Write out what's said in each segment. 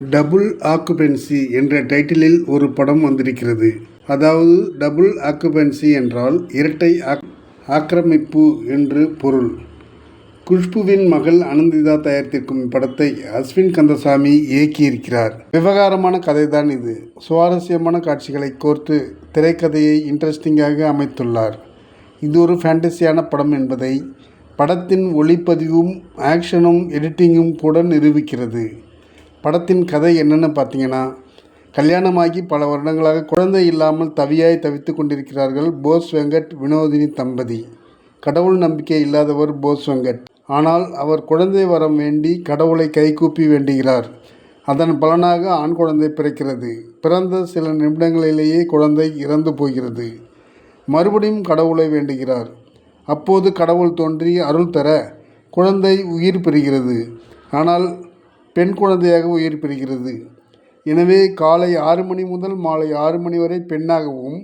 Double occupancy என்ற டைட்டிலில் ஒரு படம் வந்திருக்கிறது. அதாவது டபுள் ஆக்குபென்சி என்றால் இரட்டை ஆக்கிரமிப்பு என்று பொருள். குஷ்புவின் மகள் அனந்திதா தயாரித்திருக்கும் இப்படத்தை அஸ்வின் கந்தசாமி இயக்கியிருக்கிறார். விவகாரமான கதைதான் இது. சுவாரஸ்யமான காட்சிகளை கோர்த்து திரைக்கதையை இன்ட்ரெஸ்டிங்காக அமைத்துள்ளார். இது ஒரு ஃபேண்டசியான படம் என்பதை படத்தின் ஒளிப்பதிவும் ஆக்ஷனும் எடிட்டிங்கும் கூட நிரூபிக்கிறது. படத்தின் கதை என்னென்னு பார்த்தீங்கன்னா, கல்யாணமாகி பல வருடங்களாக குழந்தை இல்லாமல் தவித்து கொண்டிருக்கிறார்கள் போஸ் வெங்கட் வினோதினி தம்பதி. கடவுள் நம்பிக்கை இல்லாதவர் போஸ் வெங்கட். ஆனால் அவர் குழந்தை வரம் வேண்டி கடவுளை கைகூப்பி வேண்டுகிறார். அதன் பலனாக ஆண் குழந்தை பிறக்கிறது. பிறந்த சில நிமிடங்களிலேயே குழந்தை இறந்து போகிறது. மறுபடியும் கடவுளை வேண்டுகிறார். அப்போது கடவுள் தோன்றி அருள் தர குழந்தை உயிர் பெறுகிறது. ஆனால் பெண் குழந்தையாக உயிர் பெறுகிறது. எனவே காலை 6 மணி முதல் மாலை 6 மணி வரை பெண்ணாகவும்,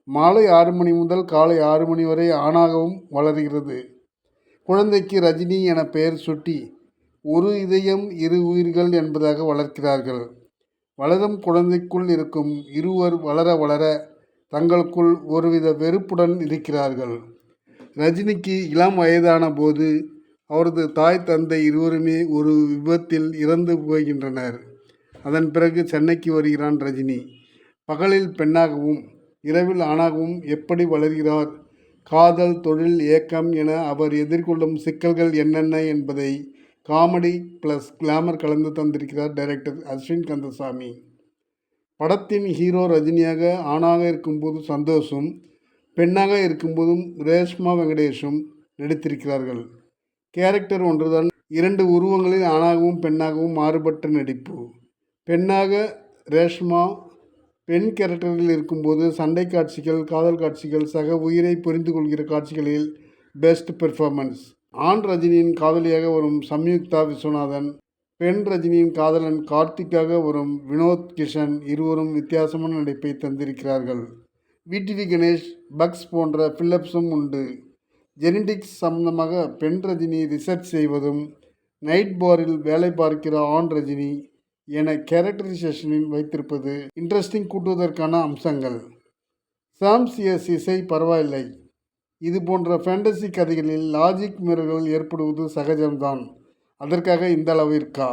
மாலை 6 மணி முதல் காலை 6 மணி வரை ஆணாகவும் வளர்கிறது. குழந்தைக்கு ரஜினி என பெயர் சூட்டி ஒரு இதயம் இரு உயிர்கள் என்பதாக வளர்க்கிறார்கள். வளரும் குழந்தைக்குள் இருக்கும் இருவர் வளர வளர தங்களுக்குள் ஒருவித வெறுப்புடன் இருக்கிறார்கள். ரஜினிக்கு இளம் வயதான போது அவரது தாய் தந்தை இருவருமே ஒரு விபத்தில் இறந்து போகின்றனர். அதன் பிறகு சென்னைக்கு வருகிறான் ரஜினி. பகலில் பெண்ணாகவும் இரவில் ஆணாகவும் எப்படி வளர்கிறார், காதல், தொழில், ஏக்கம் என அவர் எதிர்கொள்ளும் சிக்கல்கள் என்னென்ன என்பதை காமெடி ப்ளஸ் கிளாமர் கலந்து தந்திருக்கிறார் டைரக்டர் அஸ்வின் கந்தசாமி. படத்தின் ஹீரோ ரஜினியாக ஆணாக இருக்கும்போது சந்தோஷும், பெண்ணாக இருக்கும்போதும் ரேஷ்மா வெங்கடேஷும் நடித்திருக்கிறார்கள். கேரக்டர் ஒன்றுதான். 2 உருவங்களில் ஆணாகவும் பெண்ணாகவும் மாறுபட்ட நடிப்பு. பெண்ணாக ரேஷ்மா பெண் கேரக்டரில் இருக்கும்போது சண்டை காட்சிகள், காதல் காட்சிகள், சக உயிரை புரிந்து கொள்கிற காட்சிகளில் பெஸ்ட் பெர்ஃபார்மன்ஸ். ஆண் ரஜினியின் காதலியாக வரும் சம்யுக்தா விஸ்வநாதன், பெண் ரஜினியின் காதலன் கார்த்திக்காக வரும் வினோத் கிஷன் இருவரும் வித்தியாசமான நடிப்பை தந்திருக்கிறார்கள். விடிவி கணேஷ், பக்ஸ் போன்ற ஃபில்லப்ஸும் உண்டு. ஜெனடிக்ஸ் சம்பந்தமாக பெண் ரஜினி ரிசர்ச் செய்வதும், நைட் பாரில் வேலை பார்க்கிற ஆண் ரஜினி என கேரக்டரைசேஷனில் வைத்திருப்பது இன்ட்ரெஸ்டிங் கூட்டுவதற்கான அம்சங்கள். சாம்ஸ் எஸ் இசை பரவாயில்லை. இது போன்ற ஃபேண்டசி கதைகளில் லாஜிக் மீறல்கள் ஏற்படுவது சகஜம்தான். அதற்காக இந்த அளவிற்கா?